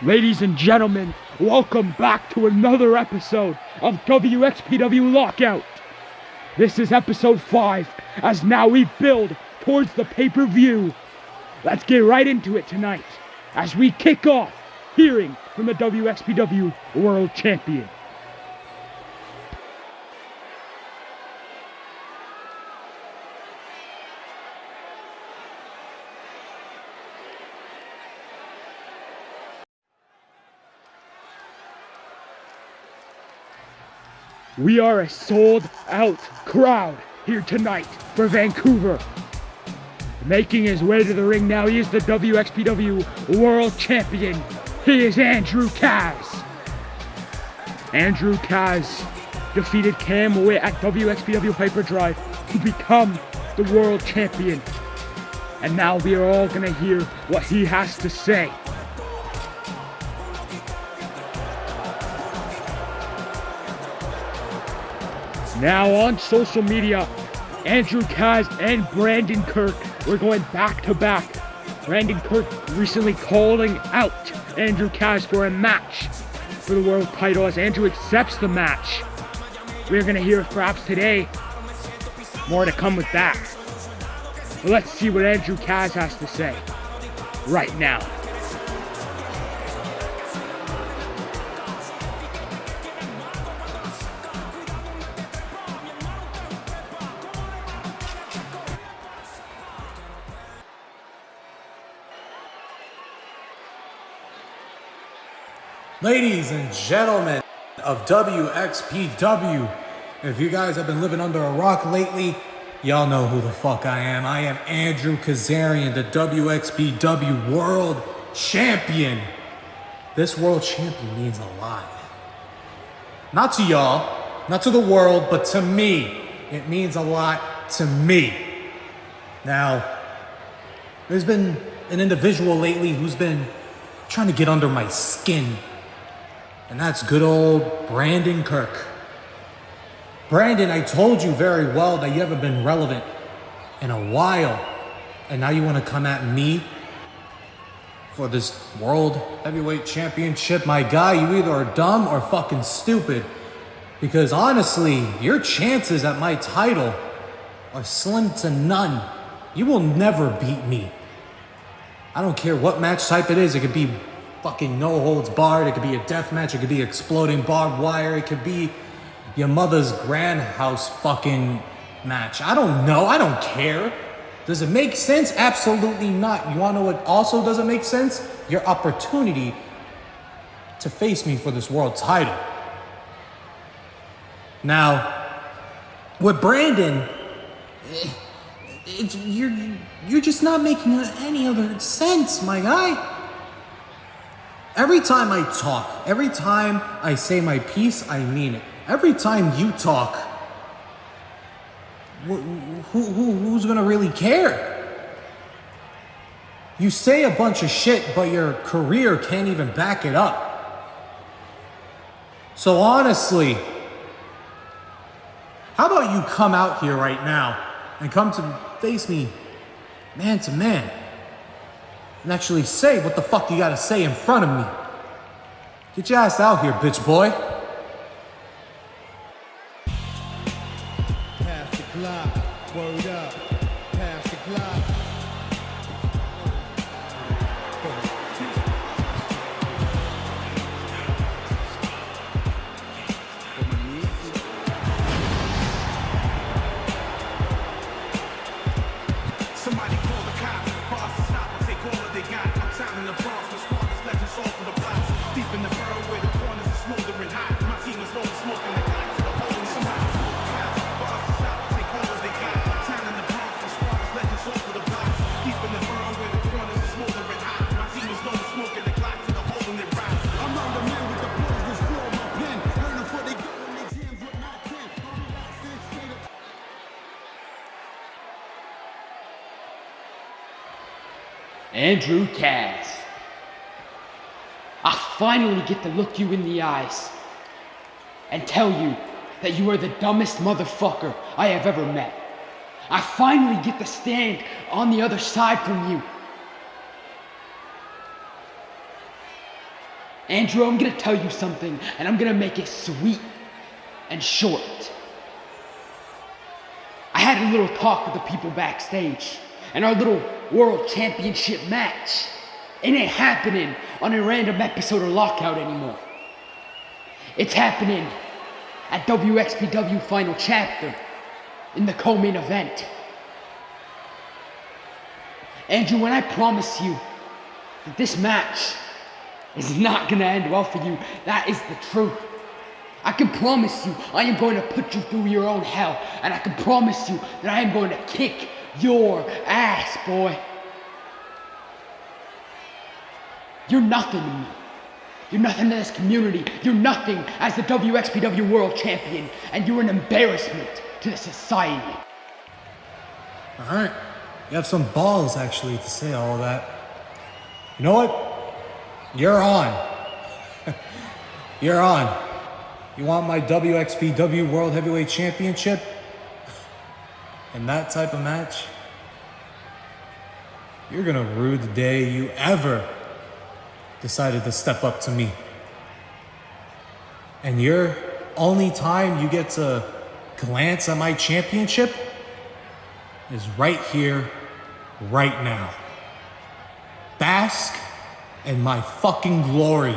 Ladies and gentlemen, welcome back to another episode of WXPW Lockout. This is episode 5, as now we build towards the pay-per-view. Let's get right into it tonight, as we kick off hearing from the WXPW World Champion. We are a sold-out crowd here tonight for Vancouver. Making his way to the ring now, he is the WXPW World Champion. He is Andrew Kaz. Andrew Kaz defeated Cam Witt at WXPW Hyperdrive to become the World Champion. And now we are all gonna hear what he has to say. Now on social media, Andrew Kaz and Brandon Kirk were going back to back. Brandon Kirk recently calling out Andrew Kaz for a match for the world title as Andrew accepts the match. We're going to hear perhaps today. More to come with that. But let's see what Andrew Kaz has to say right now. Ladies and gentlemen of WXPW, if you guys have been living under a rock lately, y'all know who the fuck I am. I am Andrew Kazarian, the WXPW World Champion. This World Champion means a lot. Not to y'all, not to the world, but to me. It means a lot to me. Now, there's been an individual lately who's been trying to get under my skin. And that's good old Brandon Kirk. Brandon, I told you very well that you haven't been relevant in a while. And now you want to come at me for this World Heavyweight Championship? My guy, you either are dumb or fucking stupid. Because honestly, your chances at my title are slim to none. You will never beat me. I don't care what match type it is. It could be fucking no holds barred, it could be a death match, it could be exploding barbed wire, it could be your mother's grand house fucking match. I don't know, I don't care. Does it make sense? Absolutely not. You wanna know what also doesn't make sense? Your opportunity to face me for this world title. Now, with Brandon, you're just not making any other sense, my guy. Every time I talk, every time I say my piece, I mean it. Every time you talk, who's gonna really care? You say a bunch of shit, but your career can't even back it up. So honestly, how about you come out here right now and come to face me man to man? And actually say what the fuck you gotta say in front of me. Get your ass out here, bitch boy. Pass the clock, word up, pass the clock. Somebody call the cops, for us to stop and take all that they got. I'm sounding the Bronx, the smartest legends all from the blocks. Deep in the borough where the corners are smoldering hot. My team is known smoking the glass. The holding somebody call the cops, for us to stop and take all that they got. I'm sounding the Bronx, the smartest legends all from the blocks. Deep in the borough where the corners are smoldering hot. My team is known smoking the glass and the holding it round. I'm on the man with the blows, this floor, my pen. Learning before they go in the jams with my pen. I'll be back 6 straight up. Andrew Kaz. I finally get to look you in the eyes and tell you that you are the dumbest motherfucker I have ever met. I finally get to stand on the other side from you Andrew, I'm gonna tell you something, and I'm gonna make it sweet and short. I had a little talk with the people backstage, and our little world championship match, it ain't happening on a random episode of Lockout anymore. It's happening at WXPW Final Chapter in the co-main event. Andrew, when I promise you that this match is not gonna end well for you, that is the truth. I can promise you I am going to put you through your own hell, and I can promise you that I am going to kick your ass, boy. You're nothing to me. You're nothing to this community. You're nothing as the WXPW World Champion, and you're an embarrassment to the society. Alright, you have some balls actually to say all of that. You know what? You're on. You're on. You want my WXPW World Heavyweight Championship? And that type of match? You're gonna rue the day you ever decided to step up to me. And your only time you get to glance at my championship is right here, right now. Bask in my fucking glory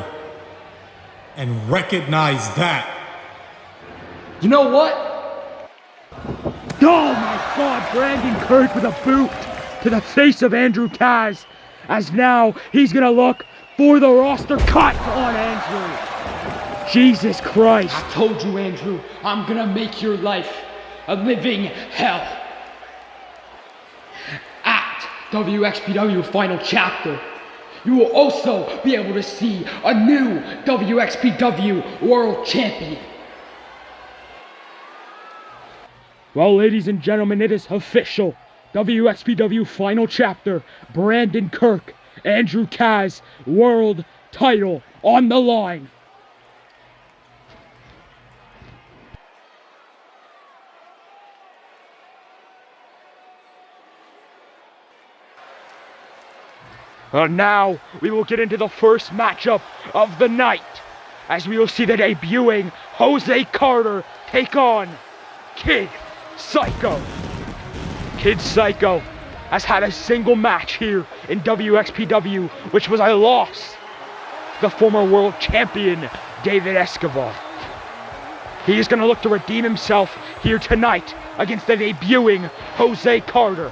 and recognize that. You know what? Oh my God, Brandon Kirk with a boot to the face of Andrew Kaz, as now he's gonna look for the roster cut on Andrew. Jesus Christ. I told you, Andrew, I'm gonna make your life a living hell. At WXPW Final Chapter, you will also be able to see a new WXPW World Champion. Well, ladies and gentlemen, it is official. WXPW Final Chapter, Brandon Kirk, Andrew Kaz, World Title on the line. And now, we will get into the first matchup of the night, as we will see the debuting Jose Carter take on Kid Psycho. Kid Psycho has had a single match here in WXPW, which was a loss to the former world champion, David Escobar. He is going to look to redeem himself here tonight against the debuting Jose Carter.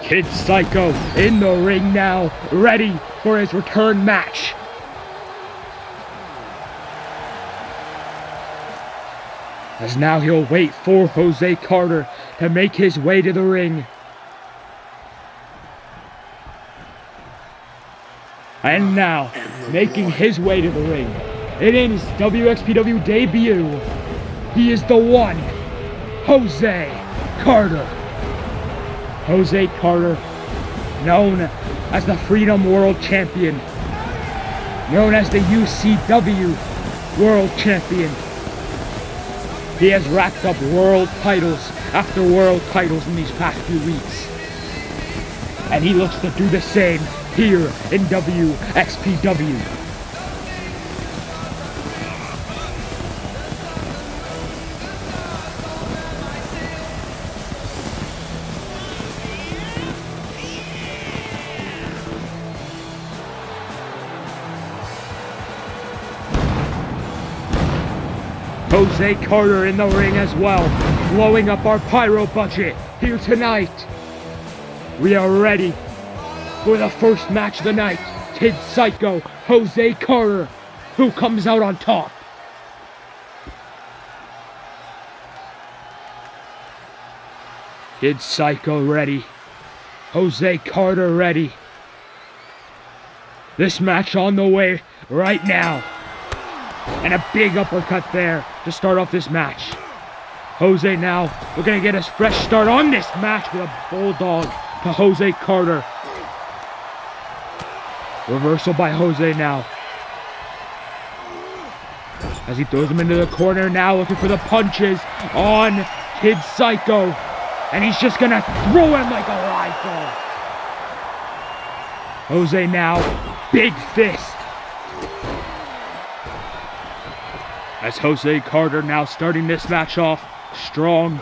Kid Psycho in the ring now, ready for his return match. As now he'll wait for Jose Carter to make his way to the ring. And now, making his way to the ring, it is WXPW debut. He is the one, Jose Carter. Jose Carter, known as the Freedom World Champion, known as the UCW World Champion. He has racked up world titles after world titles in these past few weeks. And he looks to do the same here in WXPW. Jose Carter in the ring as well, blowing up our pyro budget here tonight. We are ready for the first match of the night. Kid Psycho, Jose Carter, who comes out on top? Kid Psycho ready. Jose Carter ready. This match on the way right now. And a big uppercut there to start off this match. Jose now, we're going to get a fresh start on this match with a bulldog to Jose Carter. Reversal by Jose now. As he throws him into the corner now, looking for the punches on Kid Psycho. And he's just gonna throw him like a live ball. Jose now, big fist. As Jose Carter now starting this match off strong.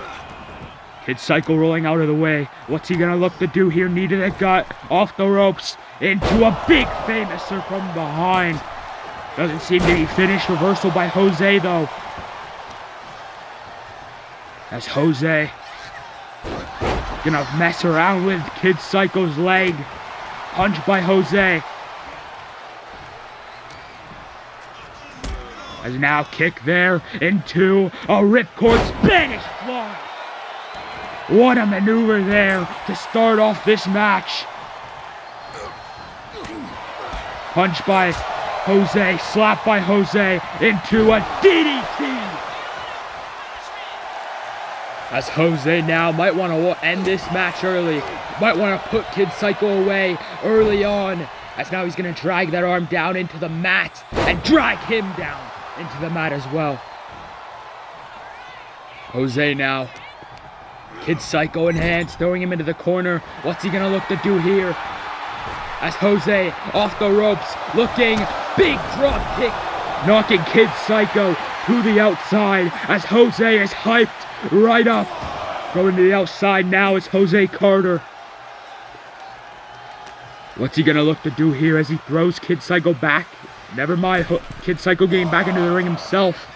Kid Psycho rolling out of the way. What's he gonna look to do here? Knee to the gut, off the ropes, into a big famouser from behind. Doesn't seem to be finished. Reversal by Jose though. As Jose gonna mess around with Kid Psycho's leg. Punch by Jose. As now kick there into a ripcord Spanish fly. What a maneuver there to start off this match. Punch by Jose, slap by Jose into a DDT. As Jose now might want to end this match early. Might want to put Kid Psycho away early on. As now he's going to drag that arm down into the mat and drag him down into the mat as well. Jose now. Kid Psycho in hands, throwing him into the corner. What's he going to look to do here? As Jose off the ropes, looking, big drop kick, knocking Kid Psycho to the outside as Jose is hyped right up. Going to the outside now is Jose Carter. What's he gonna look to do here as he throws Kid Psycho back? Never mind, Kid Psycho getting back into the ring himself.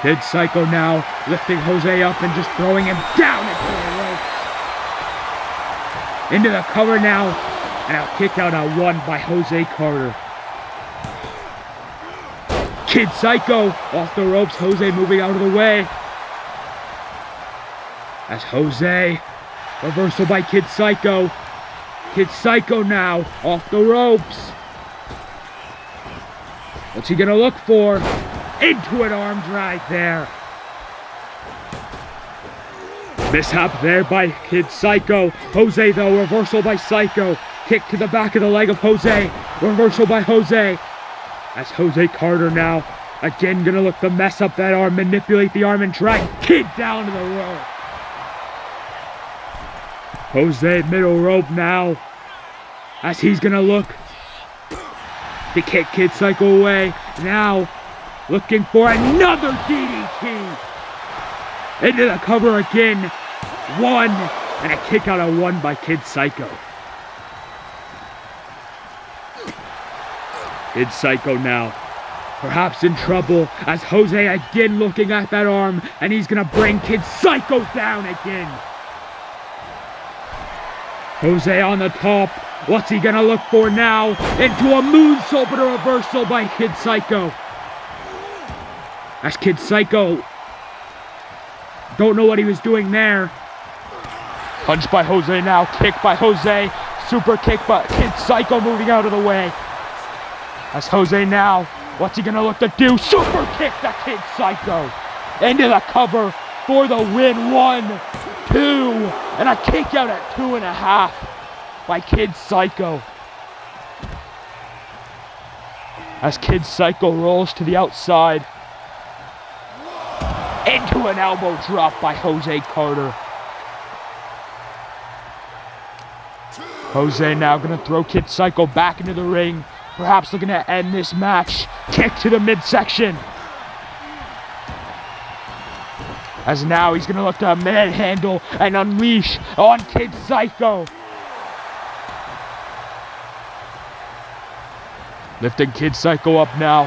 Kid Psycho now lifting Jose up and just throwing him down into the ropes. Into the cover now, and a kick out at one by Jose Carter. Kid Psycho off the ropes, Jose moving out of the way. As Jose, reversal by Kid Psycho. Kid Psycho now off the ropes. What's he gonna look for? Into an arm drag there. Mishap there by Kid Psycho. Jose though, reversal by Psycho. Kick to the back of the leg of Jose. Reversal by Jose. As Jose Carter now, again gonna look to mess up that arm, manipulate the arm and drag Kid down to the rope. Jose middle rope now, as he's gonna look to kick Kid Psycho away. Now, looking for another DDT. Into the cover again. One, and a kick out of one by Kid Psycho. Kid Psycho now, perhaps in trouble, as Jose again looking at that arm, and he's gonna bring Kid Psycho down again. Jose on the top, what's he gonna look for now? Into a moonsault, but a reversal by Kid Psycho. As Kid Psycho, don't know what he was doing there. Punch by Jose now, kick by Jose, super kick by Kid Psycho moving out of the way. As Jose now, what's he gonna look to do? Super kick to Kid Psycho. Into the cover for the win. 1, 2, and a kick out at 2.5 by Kid Psycho. As Kid Psycho rolls to the outside. Into an elbow drop by Jose Carter. Jose now gonna throw Kid Psycho back into the ring. Perhaps looking to end this match. Kick to the midsection. As now he's gonna look to manhandle and unleash on Kid Psycho. Lifting Kid Psycho up now.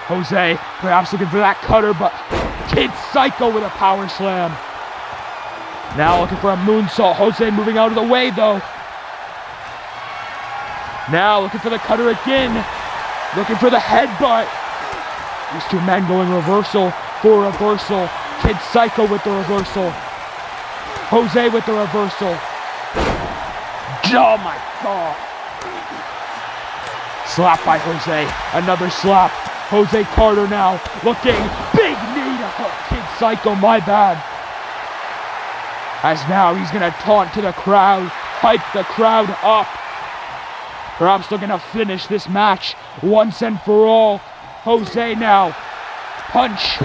Jose perhaps looking for that cutter, but Kid Psycho with a power slam. Now looking for a moonsault. Jose moving out of the way though. Now looking for the cutter again. Looking for the headbutt. These two men going reversal for reversal. Kid Psycho with the reversal. Jose with the reversal. Oh my God. Slap by Jose. Another slap. Jose Carter now looking. Big knee to hook Kid Psycho, my bad. As now he's going to taunt to the crowd. Hype the crowd up. Perhaps looking to finish this match once and for all. Jose now. Punch.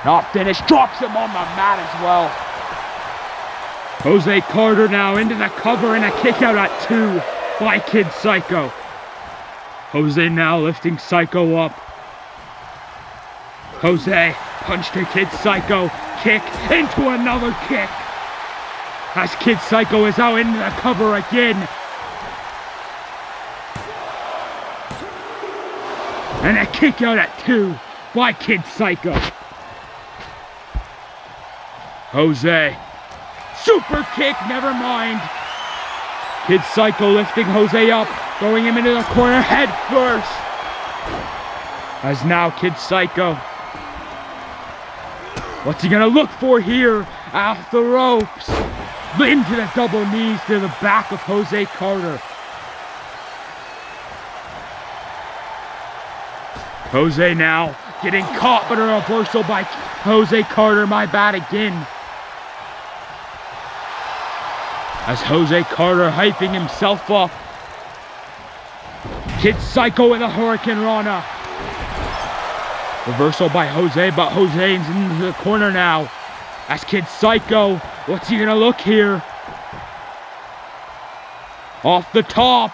Not finished. Drops him on the mat as well. Jose Carter now into the cover and a kick out at 2 by Kid Psycho. Jose now lifting Psycho up. Jose punch to Kid Psycho. Kick into another kick. As Kid Psycho is out into the cover again. And a kick out at 2 by Kid Psycho. Jose. Super kick, never mind. Kid Psycho lifting Jose up, throwing him into the corner head first. As now Kid Psycho. What's he gonna look for here? Off the ropes. Into the double knees to the back of Jose Carter. Jose now getting caught, but a reversal by Jose Carter. My bad again. As Jose Carter hyping himself up. Kid Psycho with a Hurricane Rana. Reversal by Jose, but Jose's into the corner now. As Kid Psycho, what's he gonna look here? Off the top.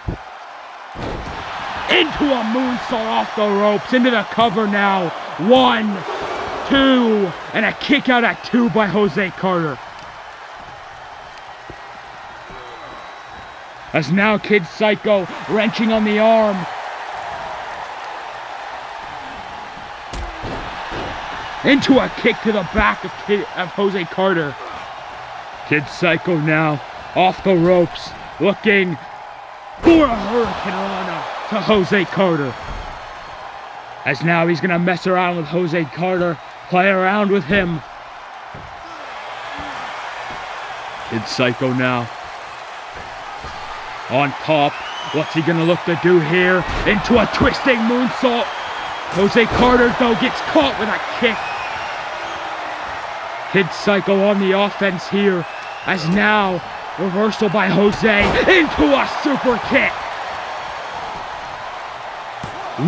Into a moonsault off the ropes, into the cover now. 1, 2, and a kick out at 2 by Jose Carter. As now Kid Psycho wrenching on the arm. Into a kick to the back of Jose Carter. Kid Psycho now off the ropes, looking for a Hurricane Rana to Jose Carter. As now he's gonna mess around with Jose Carter, play around with him. Kid Psycho now on top. What's he gonna look to do here? Into a twisting moonsault. Jose Carter though gets caught with a kick. Kid Psycho on the offense here. As now, reversal by Jose into a super kick.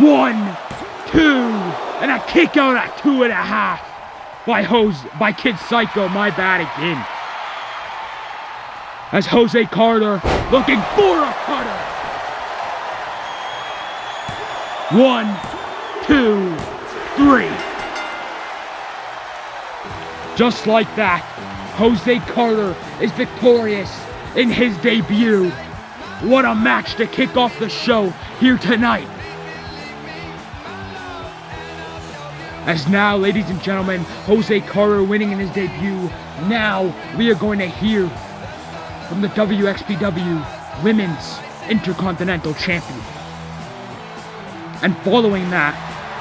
1, 2, and a kick out at 2.5 by Kid Psycho. My bad again. As Jose Carter looking for a cutter. 1, 2, 3. Just like that, Jose Carter is victorious in his debut. What a match to kick off the show here tonight. As now, ladies and gentlemen, Jose Carter winning in his debut. Now we are going to hear from the WXPW Women's Intercontinental Champion. And following that,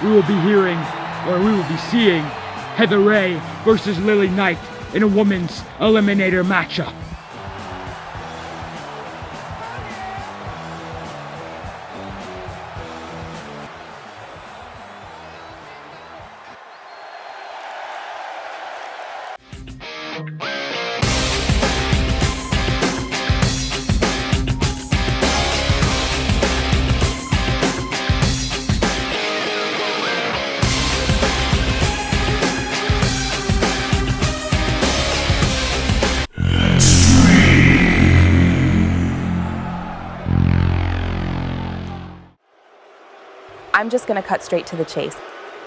we will be seeing Heather Ray versus Lily Knight in a women's eliminator matchup. I'm just gonna cut straight to the chase.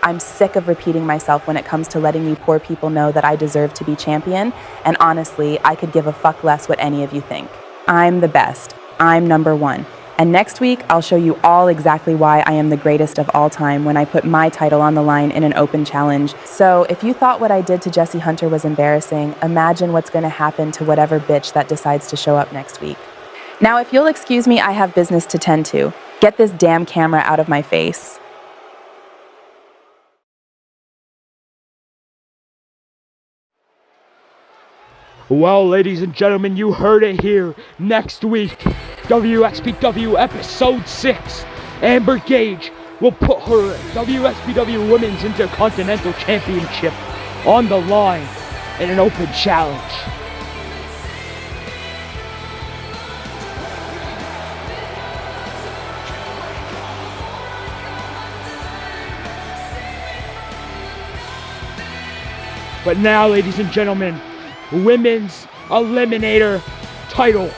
I'm sick of repeating myself when it comes to letting you poor people know that I deserve to be champion, and honestly, I could give a fuck less what any of you think. I'm the best. I'm #1. And next week, I'll show you all exactly why I am the greatest of all time when I put my title on the line in an open challenge. So if you thought what I did to Jesse Hunter was embarrassing, imagine what's gonna happen to whatever bitch that decides to show up next week. Now, if you'll excuse me, I have business to tend to. Get this damn camera out of my face. Well, ladies and gentlemen, you heard it here. Next week, WXPW Episode 6, Amber Gage will put her WXPW Women's Intercontinental Championship on the line in an open challenge. But now, ladies and gentlemen, Women's Eliminator title.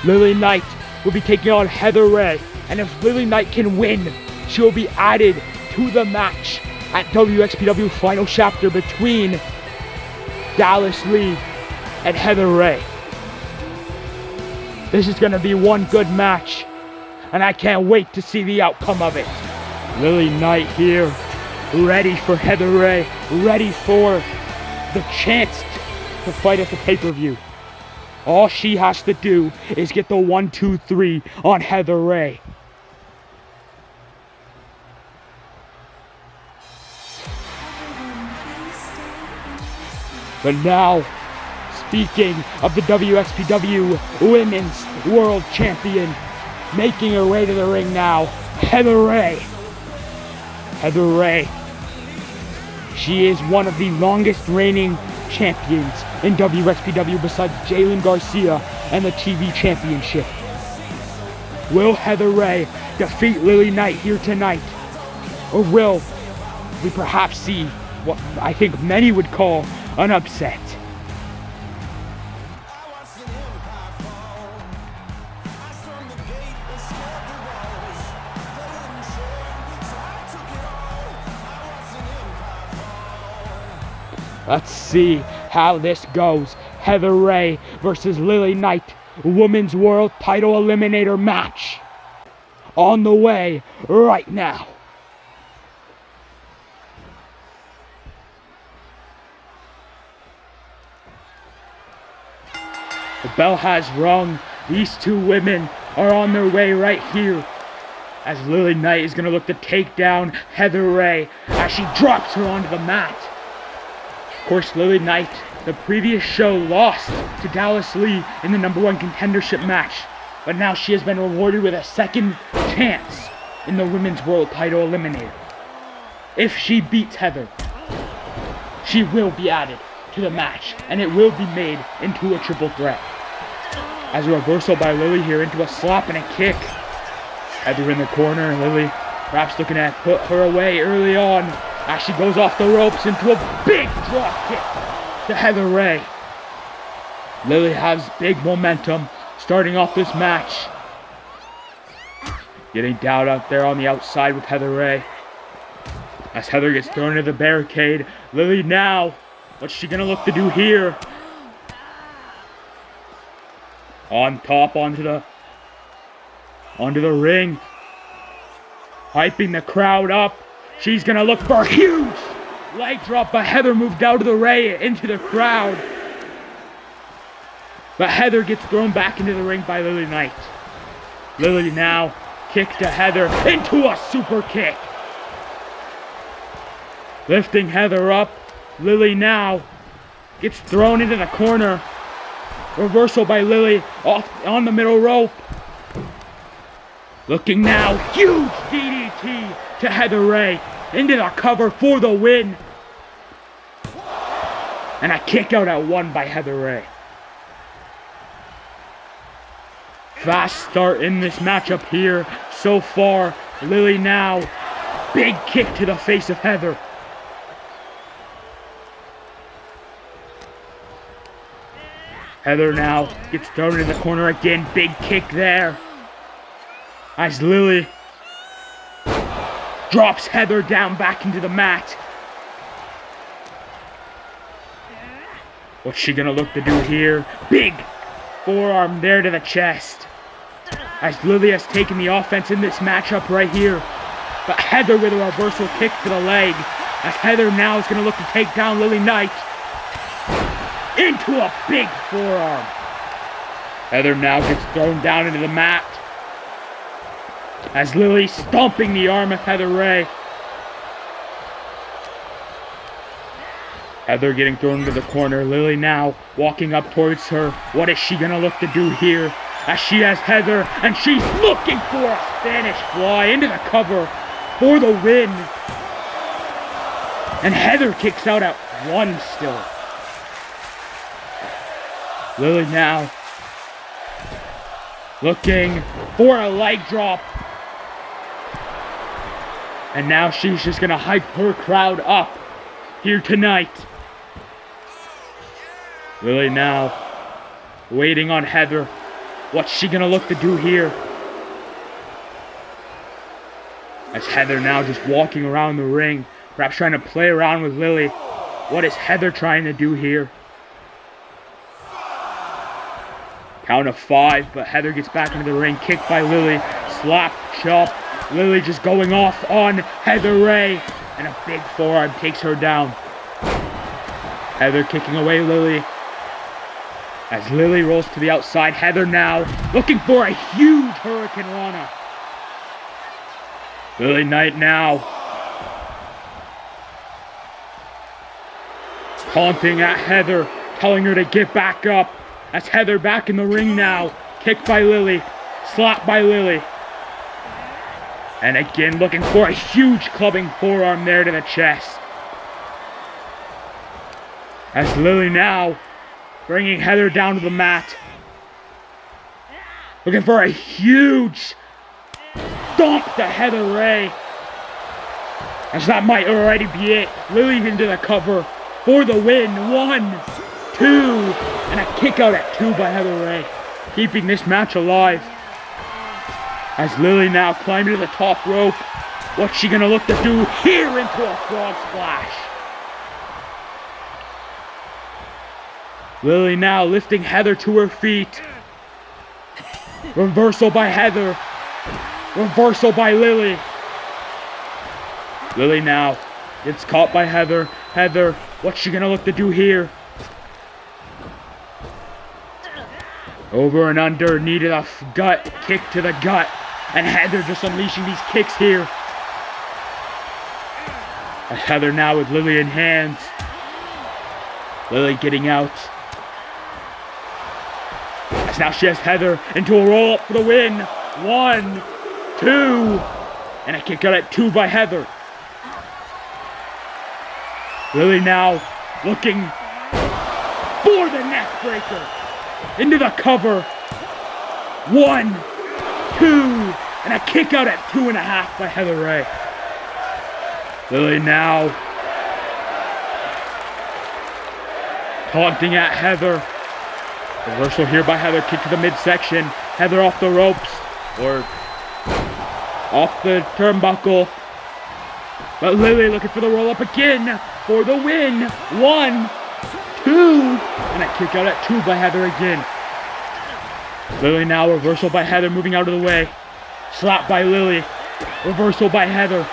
Lily Knight will be taking on Heather Ray. And if Lily Knight can win, she will be added to the match at WXPW Final Chapter between Dallas Lee and Heather Ray. This is going to be one good match, and I can't wait to see the outcome of it. Lily Knight here, ready for Heather Ray, ready for the chance to fight at the pay-per-view. All she has to do is get the 1, 2, 3 on Heather Ray. But now, speaking of the WXPW Women's World Champion, making her way to the ring now, Heather Ray. Heather Ray. She is one of the longest reigning champions in WXPW besides Jalen Garcia and the TV Championship. Will Heather Ray defeat Lily Knight here tonight? Or will we perhaps see what I think many would call an upset? Let's see how this goes. Heather Ray versus Lily Knight, Women's World Title Eliminator match. On the way right now. The bell has rung. These two women are on their way right here, as Lily Knight is going to look to take down Heather Ray as she drops her onto the mat. Of course, Lily Knight, the previous show, lost to Dallas Lee in the #1 contendership match, but now she has been rewarded with a second chance in the Women's World Title Eliminator. If she beats Heather, she will be added to the match, and it will be made into a triple threat. As a reversal by Lily here into a slap and a kick. Heather in the corner, Lily perhaps looking to put her away early on as she goes off the ropes into a big drop kick to Heather Ray. Lily has big momentum starting off this match. Getting down out there on the outside with Heather Ray. As Heather gets thrown into the barricade, Lily now, what's she gonna look to do here? On top, onto the ring. Hyping the crowd up. She's gonna look for a huge leg drop, but Heather moved out of the Ray into the crowd. But Heather gets thrown back into the ring by Lily Knight. Lily now, kick to Heather, into a super kick. Lifting Heather up, Lily now gets thrown into the corner. Reversal by Lily off on the middle rope. Looking now, huge DDT to Heather Ray into the cover for the win. And a kick out at 1 by Heather Ray. Fast start in this matchup here so far. Lily now, big kick to the face of Heather. Heather now gets thrown in the corner again. Big kick there. As Lily drops Heather down back into the mat. What's she gonna look to do here? Big forearm there to the chest. As Lily has taken the offense in this matchup right here. But Heather with a reversal kick to the leg. As Heather now is gonna look to take down Lily Knight. Into a big forearm. Heather now gets thrown down into the mat. As Lily stomping the arm of Heather Ray. Heather getting thrown into the corner. Lily now walking up towards her. What is she gonna look to do here? As she has Heather, and she's looking for a Spanish fly into the cover for the win. And Heather kicks out at 1 still. Lily now looking for a leg drop. And now she's just gonna hype her crowd up here tonight. Lily now waiting on Heather. What's she gonna look to do here? As Heather now just walking around the ring, perhaps trying to play around with Lily. What is Heather trying to do here? Count of 5, but Heather gets back into the ring, kicked by Lily, slap, chop. Lily just going off on Heather Ray, and a big forearm takes her down. Heather kicking away Lily. As Lily rolls to the outside, Heather now looking for a huge Hurricane Rana. Lily Knight now taunting at Heather, telling her to get back up. As Heather back in the ring now, kicked by Lily, slapped by Lily. And again looking for a huge clubbing forearm there to the chest. As Lily now bringing Heather down to the mat. Looking for a huge stomp to Heather Ray. As that might already be it. Lily into the cover for the win. 1, 2, and a kick out at 2 by Heather Ray. Keeping this match alive. As Lily now climbing to the top rope. What's she gonna look to do here into a frog splash? Lily now lifting Heather to her feet. Reversal by Heather. Reversal by Lily. Lily now gets caught by Heather. Heather, what's she gonna look to do here? Over and under, knee to the gut, kick to the gut. And Heather just unleashing these kicks here. And Heather now with Lily in hands. Lily getting out. As now she has Heather into a roll up for the win. 1, 2, and a kick out at 2 by Heather. Lily now looking for the neck breaker. Into the cover. 1, 2, and a kick out at 2.5 by Heather Ray. Lily now taunting at Heather. Reversal here by Heather, kick to the midsection. Heather off the ropes, or off the turnbuckle. But Lily looking for the roll up again for the win. 1, 2, and a kick out at 2 by Heather again. Lily now reversal by Heather, moving out of the way. Slap by Lily. Reversal by Heather.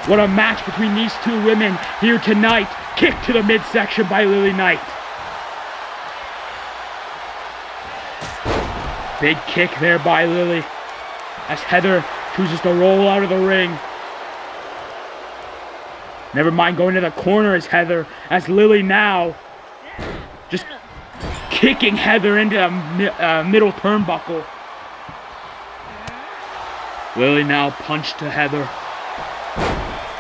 What a match between these two women here tonight. Kick to the midsection by Lily Knight. Big kick there by Lily. As Heather chooses to roll out of the ring. Never mind going to the corner as Heather. As Lily now just kicking Heather into the middle turnbuckle. Lily now punched to Heather.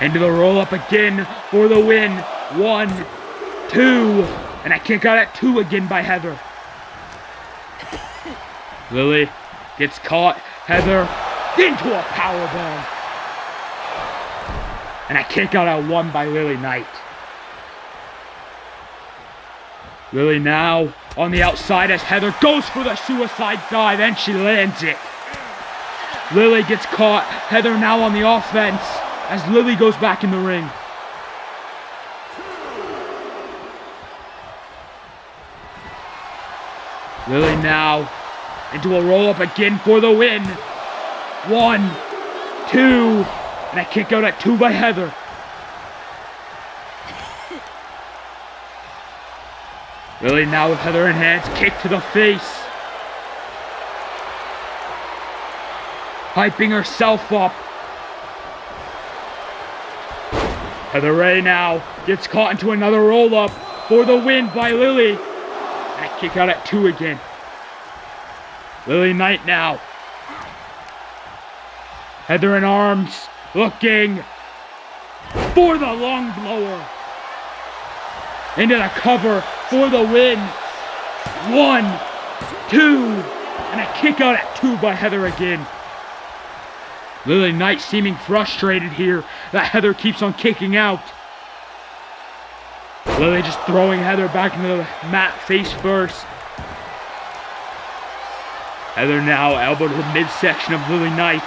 Into the roll up again for the win. 1, 2, and a kick out at 2 again by Heather. Lily gets caught. Heather into a powerbomb. And a kick out at 1 by Lily Knight. Lily now on the outside as Heather goes for the suicide dive and she lands it. Lily gets caught. Heather now on the offense as Lily goes back in the ring. Lily now into a roll-up again for the win. 1, 2, and a kick out at 2 by Heather. Lily now with Heather in hands, kick to the face. Hyping herself up. Heather Ray now gets caught into another roll-up for the win by Lily. And a kick out at 2 again. Lily Knight now. Heather in arms, looking for the long blower. Into the cover for the win. 1, 2, and a kick out at 2 by Heather again. Lily Knight seeming frustrated here that Heather keeps on kicking out. Lily just throwing Heather back into the mat face first. Heather now elbow to the midsection of Lily Knight.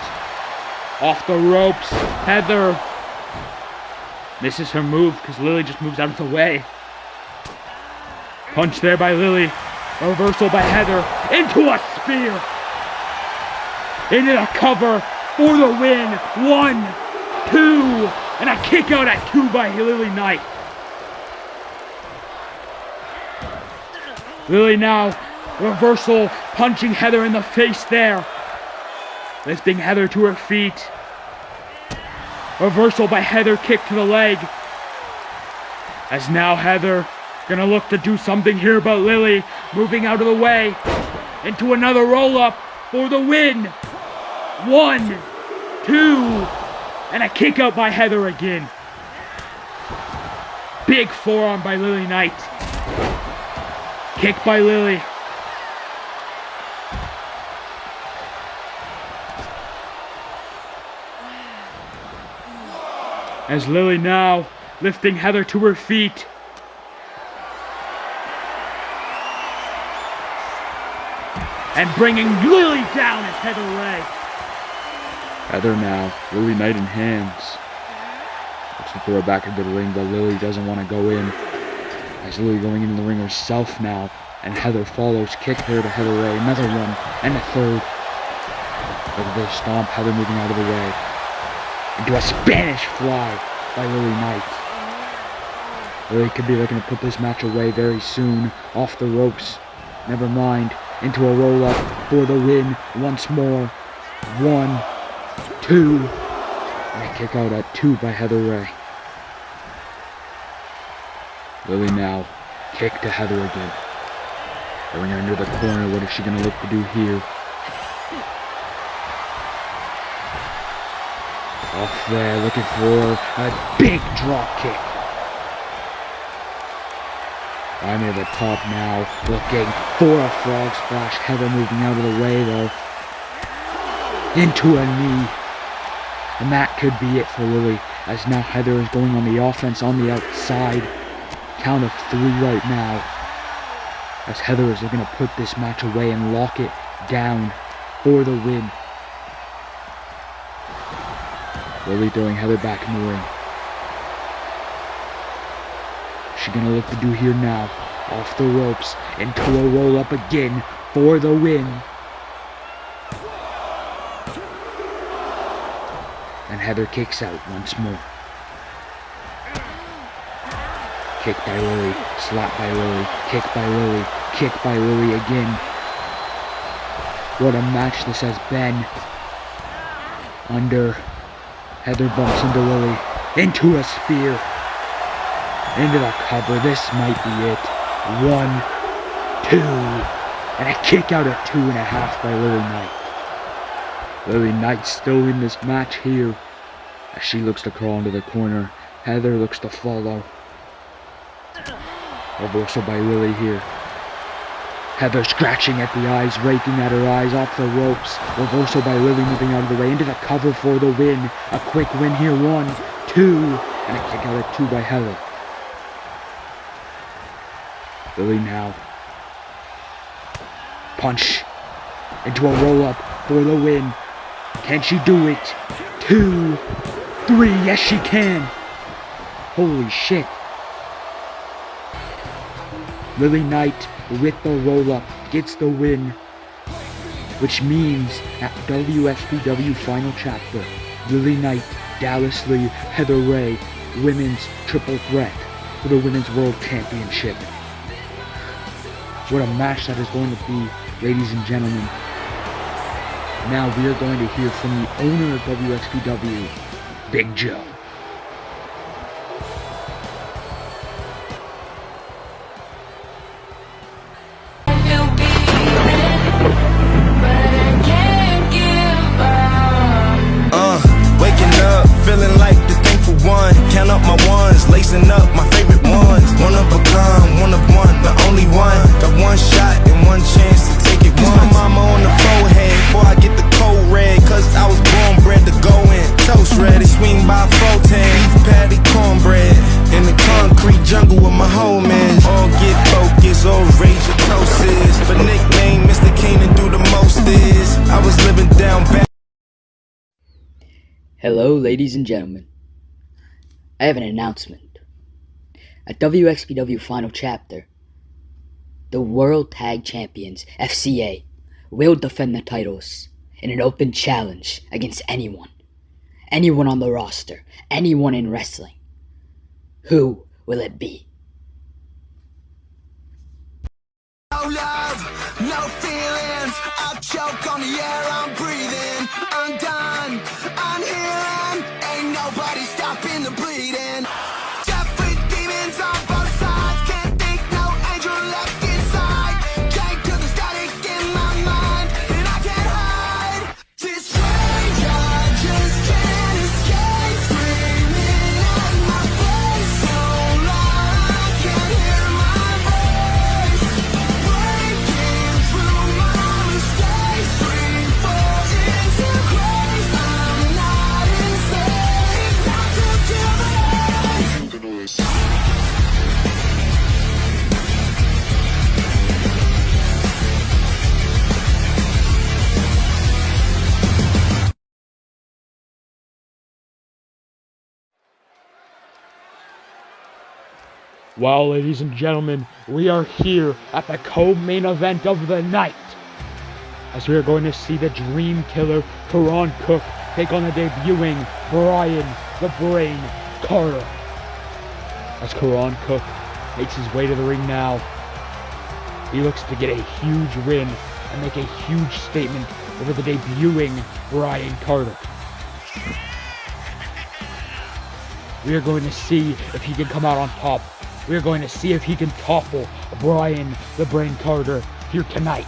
Off the ropes. Heather misses her move because Lily just moves out of the way. Punch there by Lily. A reversal by Heather. Into a spear. Into the cover for the win. 1, 2, and a kick out at 2 by Lily Knight. Lily now reversal, punching Heather in the face there. Lifting Heather to her feet. Reversal by Heather, kick to the leg. As now Heather gonna look to do something here about Lily. Moving out of the way. Into another roll-up for the win. 1, 2, and a kick out by Heather again. Big forearm by Lily Knight. Kick by Lily. As Lily now lifting Heather to her feet. And bringing Lily down as Heather Ray. Heather now, Lily Knight in hands. Looks to throw back into the ring, but Lily doesn't want to go in. As Lily going into the ring herself now, and Heather follows, kick here to Heather Ray, another one, and a third. Look at this stomp, Heather moving out of the way. Into a Spanish fly by Lily Knight. Lily could be looking to put this match away very soon. Off the ropes, never mind. Into a roll-up for the win once more. 1, 2, and a kick out at 2 by Heather Ray. Lily now, kick to Heather again. Going under the corner, what is she going to look to do here? Off there, looking for a big drop kick. Right near the top now, looking for a frog splash. Heather moving out of the way though. Into a knee. And that could be it for Lily, as now Heather is going on the offense on the outside. Count of 3 right now, as Heather is looking to put this match away and lock it down for the win. Lily throwing Heather back in the ring. She's gonna look to do here now. Off the ropes, into a roll up again for the win. And Heather kicks out once more. Kick by Lily, slap by Lily, kick by Lily, kick by Lily again. What a match this has been. Under, Heather bumps into Lily, into a spear, into the cover. This might be it. 1, 2, and a kick out at 2.5 by Lily Knight. Lily Knight still in this match here, as she looks to crawl into the corner. Heather looks to follow. Reversal by Lily here. Heather scratching at the eyes, raking at her eyes, off the ropes. Reversal by Lily moving out of the way, into the cover for the win. A quick win here, 1, 2, and a kick out at 2 by Heather. Lily now. Punch. Into a roll-up for the win. Can she do it? 2, 3, yes she can. Holy shit. Lily Knight with the roll-up gets the win, which means at WXPW Final Chapter, Lily Knight, Dallas Lee, Heather Ray, Women's Triple Threat for the Women's World Championship. What a match that is going to be, ladies and gentlemen. Now we are going to hear from the owner of WXPW, Big Joe. Feeling like the thankful one. Count up my ones, lacing up my favorite ones. One of a kind, one of one, the only one. Got one shot and one chance to take it once. My mama on the forehead before I get the cold red, cause I was born bred to go in. Toast ready, swing by 410, beef patty cornbread. In the concrete jungle with my whole Hello, ladies and gentlemen. I have an announcement. At WXPW Final Chapter, the World Tag Champions, FCA, will defend the titles in an open challenge against anyone. Anyone on the roster, anyone in wrestling. Who will it be? No love, no feelings. I choke on the air I'm breathing. I'm done, I'm healing. Ain't nobody stopping the bleeding. Death with demons on both sides. Can't think no angel left inside. Can't kill the static in my mind, and I can't hide. This rage I just can't escape. Screaming at my face so loud I can't hear my voice. Breaking through my mistakes, free falling to grace. I'm not insane. It's time to kill the noise. Well, ladies and gentlemen, we are here at the co-main event of the night, as we are going to see the Dream Killer, Kanan Cook, take on the debuting Brian the Brain Carter. As Kanan Cook makes his way to the ring now, he looks to get a huge win and make a huge statement over the debuting Brian Carter. We are going to see if he can come out on top. We are going to see if he can topple Brian the Brain Carter here tonight.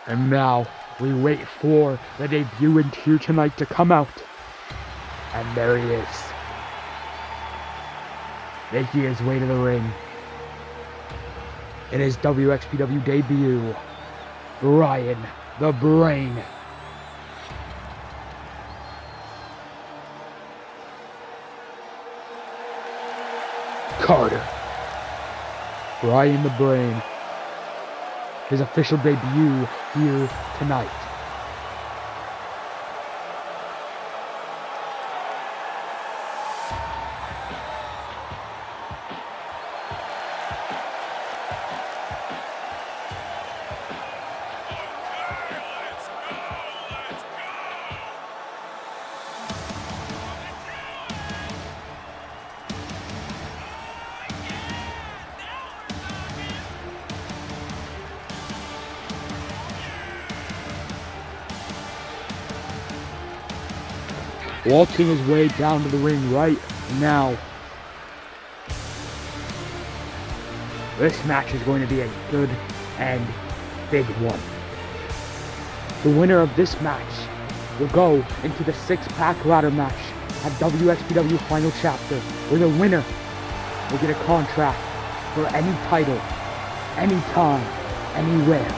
And now, we wait for the debutant here tonight to come out. And there he is, making his way to the ring. It is WXPW debut, Brian the Brain Carter. Brian the Brain. His official debut here tonight. Waltzing his way down to the ring right now. This match is going to be a good and big one. The winner of this match will go into the six-pack ladder match at WXPW Final Chapter, where the winner will get a contract for any title, anytime, anywhere.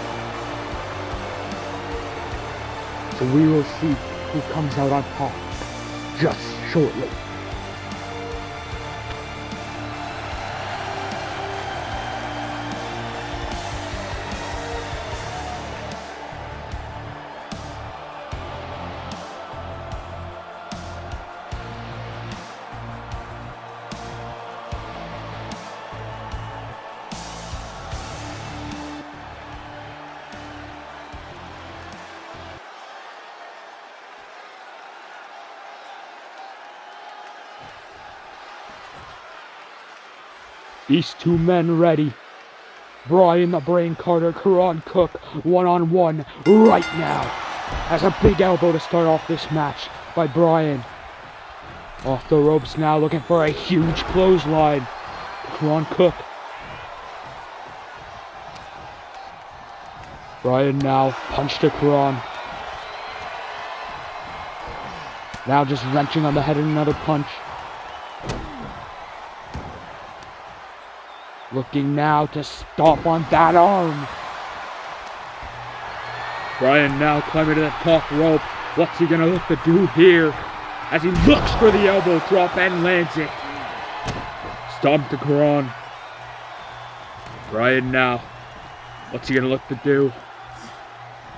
So we will see who comes out on top just shortly. These two men ready. Brian the Brain Carter, Kanan Cook, one-on-one right now. Has a big elbow to start off this match by Brian. Off the ropes now, looking for a huge clothesline. Kanan Cook. Bryan now, punch to Kanan. Now just wrenching on the head and another punch. Looking now to stomp on that arm. Bryan now climbing to the top rope. What's he gonna look to do here? As he looks for the elbow drop and lands it. Stomp to Kanan. Bryan now. What's he gonna look to do?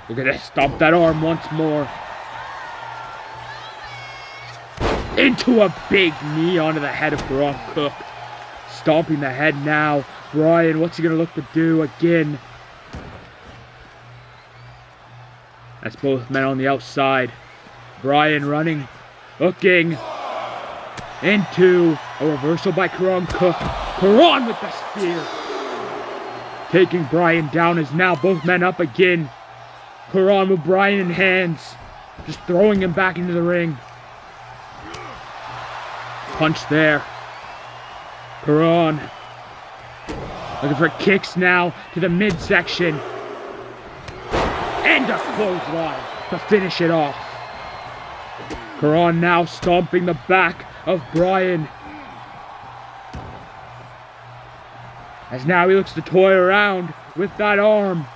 Look at this, stomp that arm once more. Into a big knee onto the head of Kirk. Stomping the head now. Bryan, what's he gonna look to do again? That's both men on the outside. Bryan running, hooking into a reversal by Kanan. Kanan with the spear. Taking Bryan down is now both men up again. Kanan with Bryan in hands. Just throwing him back into the ring. Punch there. Kanan looking for kicks now to the midsection. And a clothesline to finish it off. Kanan now stomping the back of Bryan. As now he looks to toy around with that arm.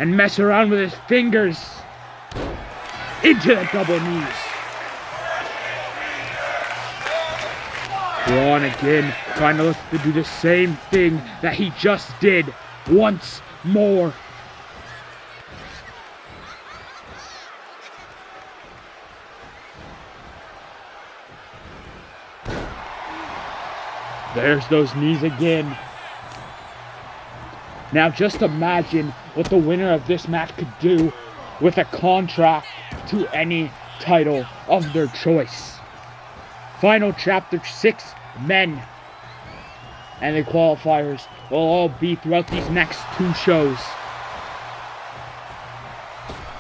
And mess around with his fingers. Into the double knees. Kanan again, trying to look to do the same thing that he just did once more. There's those knees again. Now just imagine what the winner of this match could do with a contract to any title of their choice. Final chapter 6 men. And the qualifiers will all be throughout these next 2 shows.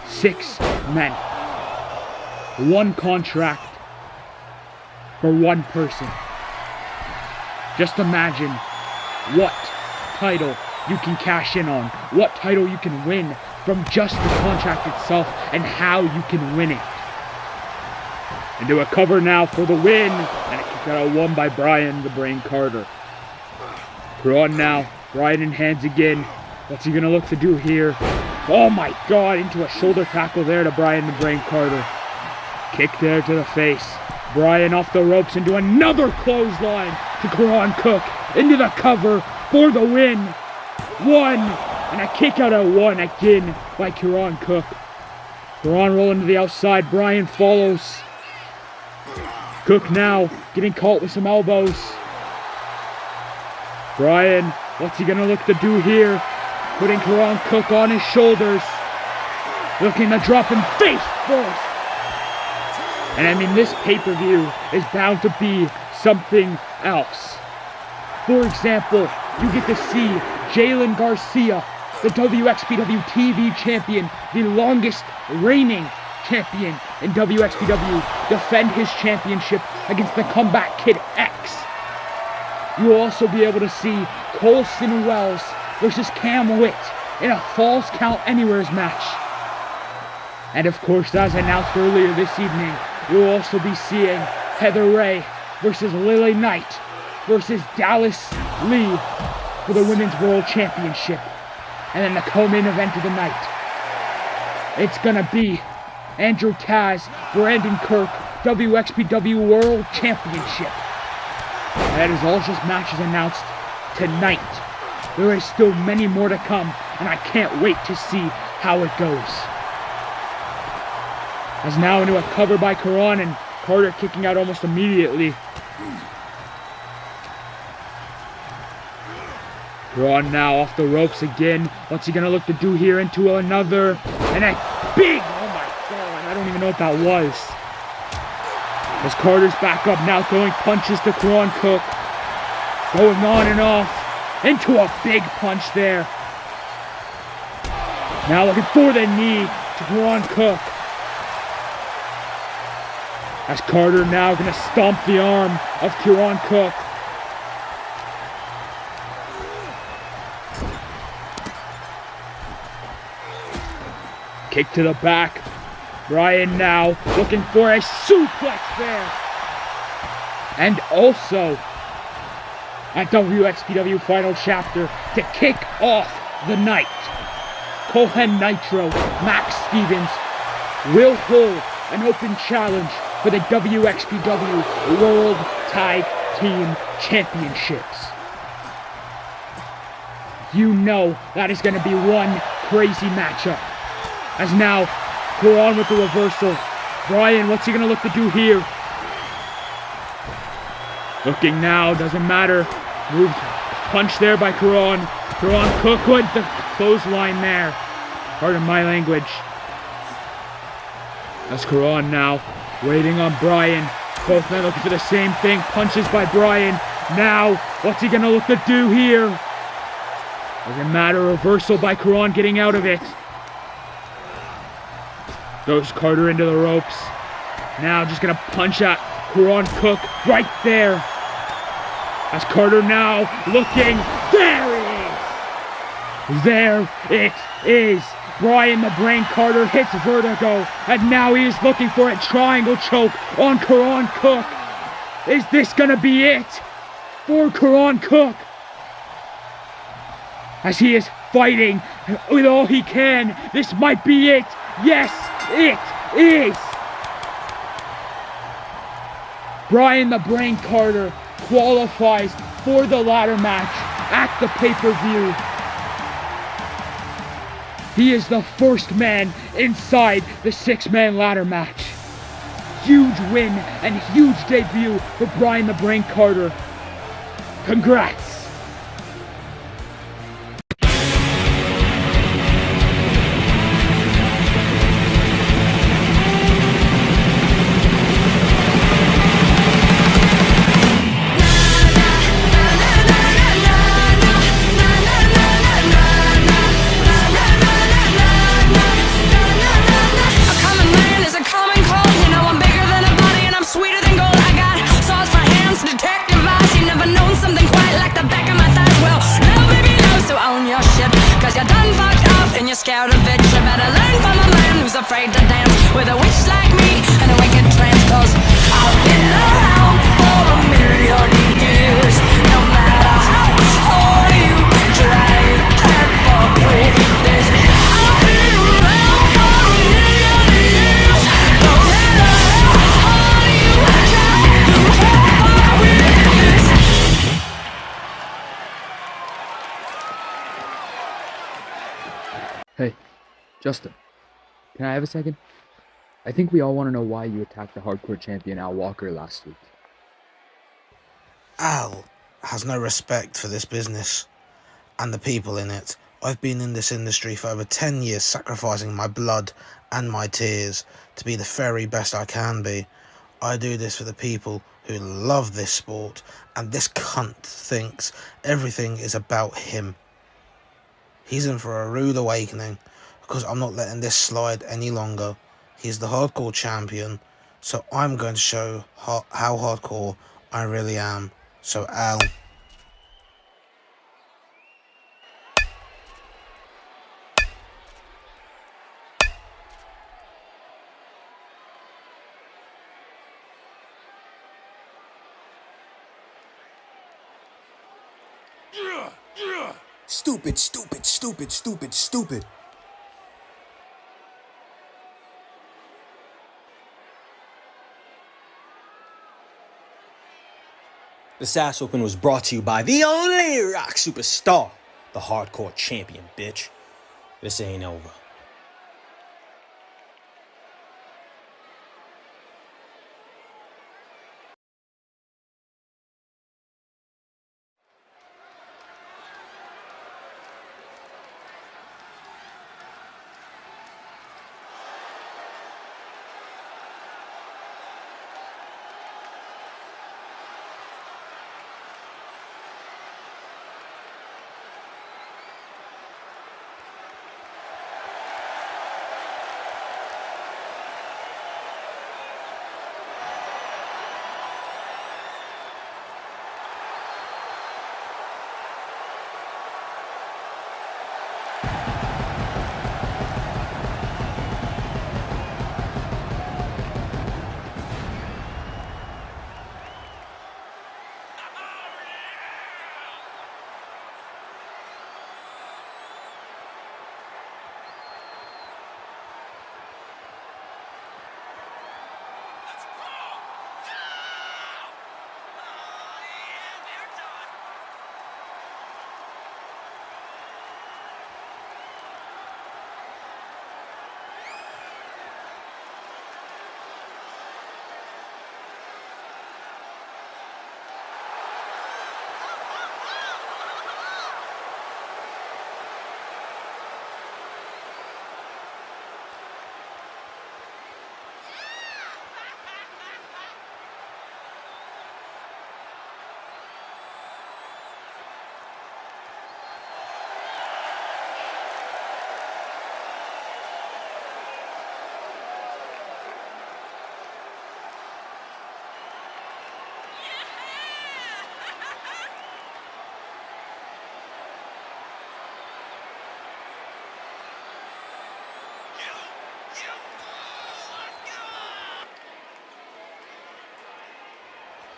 6 men. 1 contract for 1 person. Just imagine what title you can cash in on, what title you can win from just the contract itself, and how you can win it. Into a cover now for the win, and a kick out of 1 by Bryan the Brain Carter. Kanan now, Bryan in hands again. What's he gonna look to do here? Oh my god, into a shoulder tackle there to Bryan the Brain Carter. Kick there to the face. Bryan off the ropes into another clothesline to Kanan. Into the cover for the win. 1, and a kick out of 1 again by Kanan. Kanan rolling to the outside. Bryan follows. Cook now getting caught with some elbows. Bryan, what's he gonna look to do here? Putting Kanan on his shoulders. Looking to drop him face first. And I mean, this pay-per-view is bound to be something else. For example, you get to see Jalen Garcia, the WXPW TV champion, the longest reigning champion in WXPW, defend his championship against the Comeback Kid X. You will also be able to see Colson Wells versus Cam Witt in a Falls Count Anywheres match. And of course, as announced earlier this evening, you will also be seeing Heather Ray versus Lily Knight versus Dallas Lee for the Women's World Championship. And then the co-main event of the night. It's gonna be Andrew Taz, Brandon Kirk, WXPW World Championship. That is all just matches announced tonight. There is still many more to come, and I can't wait to see how it goes. As now into a cover by Kanan, and Carter kicking out almost immediately. Kanan now off the ropes again. What's he gonna look to do here? Into another, and a big, oh my god, I don't even know what that was. As Carter's back up now, throwing punches to Kanan. Going on and off, into a big punch there. Now looking for the knee to Kanan. As Carter now gonna stomp the arm of Kanan. Kick to the back. Bryan now looking for a suplex there. And also, at WXPW Final Chapter, to kick off the night, Cohen Nitro, Max Stevens, will hold an open challenge for the WXPW World Tag Team Championships. You know that is going to be one crazy matchup. As now, Kanan with the reversal. Bryan, what's he going to look to do here? Looking now, doesn't matter. Moved, punch there by Kanan. Kanan Cook with the clothesline there. Pardon my language. That's Kanan now, waiting on Bryan. Both men looking for the same thing. Punches by Bryan. Now, what's he going to look to do here? Doesn't matter. Reversal by Kanan, getting out of it. Goes Carter into the ropes. Now just going to punch at Kanan Cook right there. As Carter now looking. There it is. There it is. Bryan the Brain Carter hits Vertigo. And now he is looking for a triangle choke on Kanan Cook. Is this going to be it for Kanan Cook? As he is fighting with all he can. This might be it. Yes, it is. Bryan the Brain Carter qualifies for the ladder match at the pay-per-view. He is the first man inside the 6-man ladder match. Huge win and huge debut for Bryan the Brain Carter. Congrats. Scared of it, you better learn from a man who's afraid to dance with a witch like me and a wicked trance. Cause I've been around for a million years. No matter how hard you try, you can't fuck with this. I've been around for a million years. No matter how hard you try, you can't fuck with this. Hey, Justin, can I have a second? I think we all want to know why you attacked the hardcore champion Al Walker last week. Al has no respect for this business and the people in it. I've been in this industry for over 10 years, sacrificing my blood and my tears to be the very best I can be. I do this for the people who love this sport, and this cunt thinks everything is about him. He's in for a rude awakening, because I'm not letting this slide any longer. He's the hardcore champion, so I'm going to show how hardcore I really am. So Al, Stupid, stupid, stupid, stupid, stupid. This ass open was brought to you by the only rock superstar, the hardcore champion, bitch. This ain't over.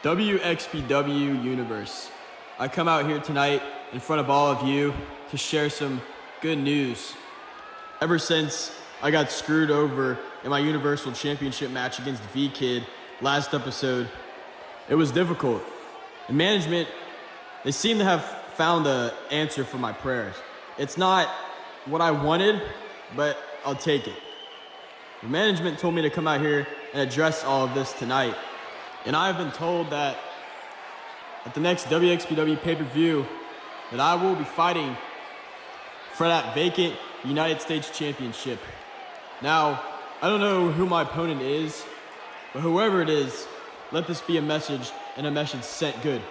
WXPW Universe. I come out here tonight in front of all of you to share some good news. Ever since I got screwed over in my Universal Championship match against V-Kid last episode, it was difficult. And management, they seem to have found the answer for my prayers. It's not what I wanted, but I'll take it. The management told me to come out here and address all of this tonight. And I've been told that at the next WXPW pay-per-view that I will be fighting for that vacant United States Championship. Now, I don't know who my opponent is, but whoever it is, let this be a message and a message sent good.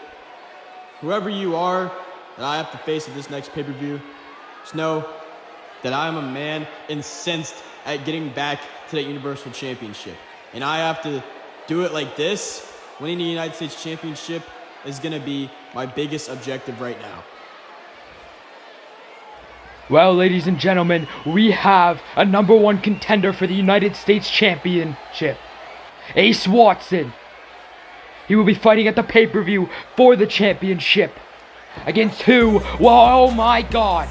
Whoever you are that I have to face at this next pay-per-view, just know that I am a man incensed at getting back to that Universal Championship. And I have to do it like this. Winning the United States Championship is going to be my biggest objective right now. Well, ladies and gentlemen, we have a #1 contender for the United States Championship, Ace Watson. He will be fighting at the pay-per-view for the championship. Against who? Well, oh my God.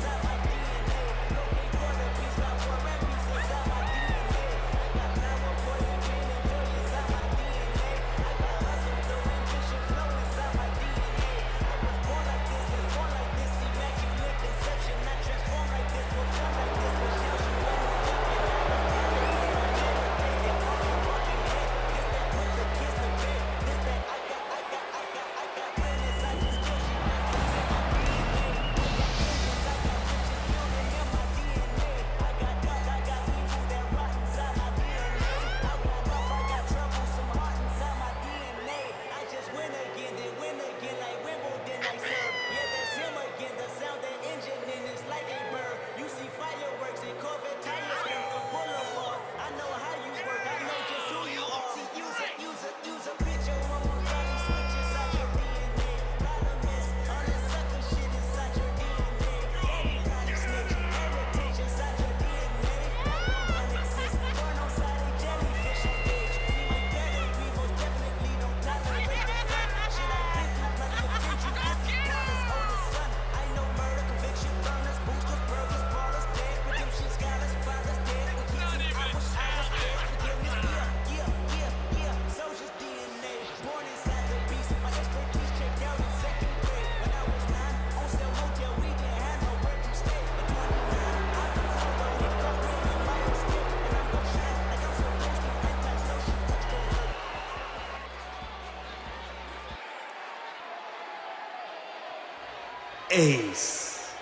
Ace,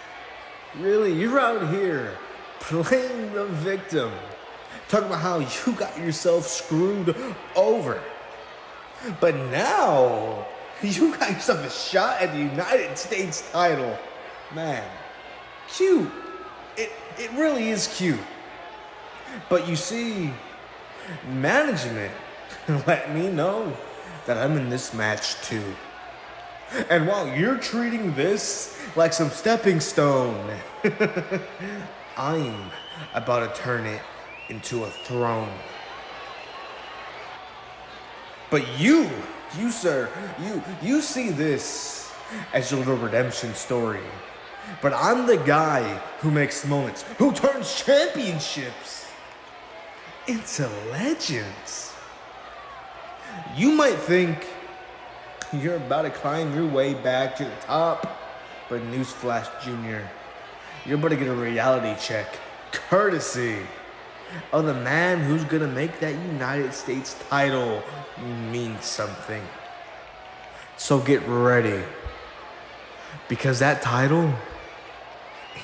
really, you're out here playing the victim, talking about how you got yourself screwed over. But now, you got yourself a shot at the United States title. Man, cute. It really is cute. But you see, management let me know that I'm in this match too. And while you're treating this like some stepping stone, I'm about to turn it into a throne. But you sir, you see this as your little redemption story. But I'm the guy who makes moments, who turns championships into legends. You might think you're about to climb your way back to the top, but newsflash, Junior, you're about to get a reality check, courtesy of the man who's gonna make that United States title mean something. So get ready, because that title,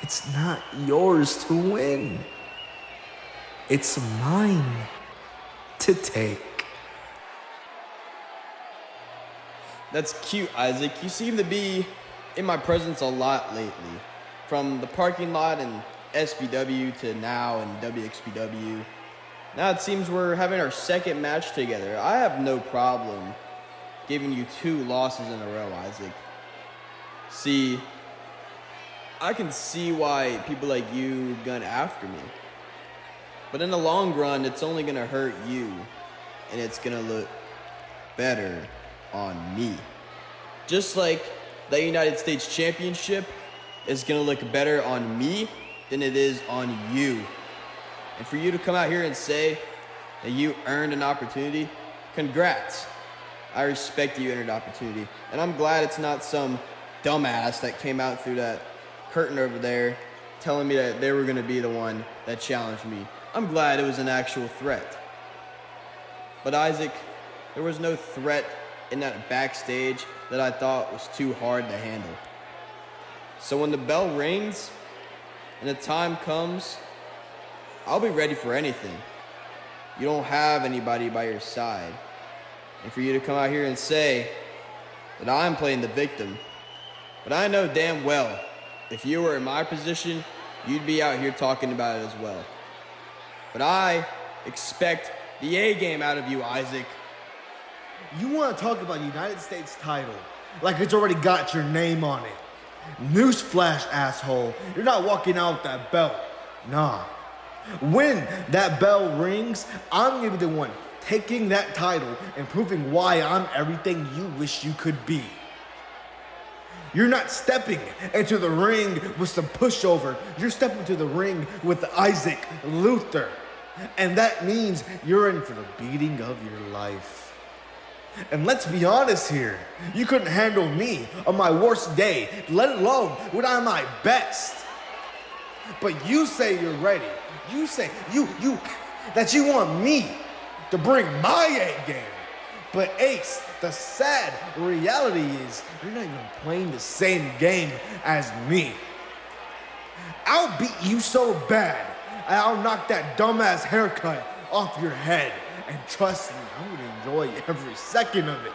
it's not yours to win. It's mine to take. That's cute, Isaac. You seem to be in my presence a lot lately. From the parking lot in SVW to now in WXPW. Now it seems we're having our second match together. I have no problem giving you 2 losses in a row, Isaac. See, I can see why people like you gun after me. But in the long run, it's only gonna hurt you. And it's gonna look better on me. Just like the United States Championship is gonna look better on me than it is on you. And for you to come out here and say that you earned an opportunity, congrats. I respect you earned an opportunity. And I'm glad it's not some dumbass that came out through that curtain over there telling me that they were gonna be the one that challenged me. I'm glad it was an actual threat. But Isaac, there was no threat in that backstage that I thought was too hard to handle. So when the bell rings and the time comes, I'll be ready for anything. You don't have anybody by your side. And for you to come out here and say that I'm playing the victim, but I know damn well, if you were in my position, you'd be out here talking about it as well. But I expect the A game out of you, Isaac. You want to talk about United States title like it's already got your name on it. Newsflash, asshole. You're not walking out with that belt. Nah. When that bell rings, I'm going to be the one taking that title and proving why I'm everything you wish you could be. You're not stepping into the ring with some pushover. You're stepping into the ring with Isaac Luthor. And that means you're in for the beating of your life. And let's be honest here. You couldn't handle me on my worst day, let alone when I'm my best. But you say you're ready. You say that you want me to bring my A game. But Ace, the sad reality is you're not even playing the same game as me. I'll beat you so bad, I'll knock that dumbass haircut off your head. And trust me, I'm gonna enjoy every second of it.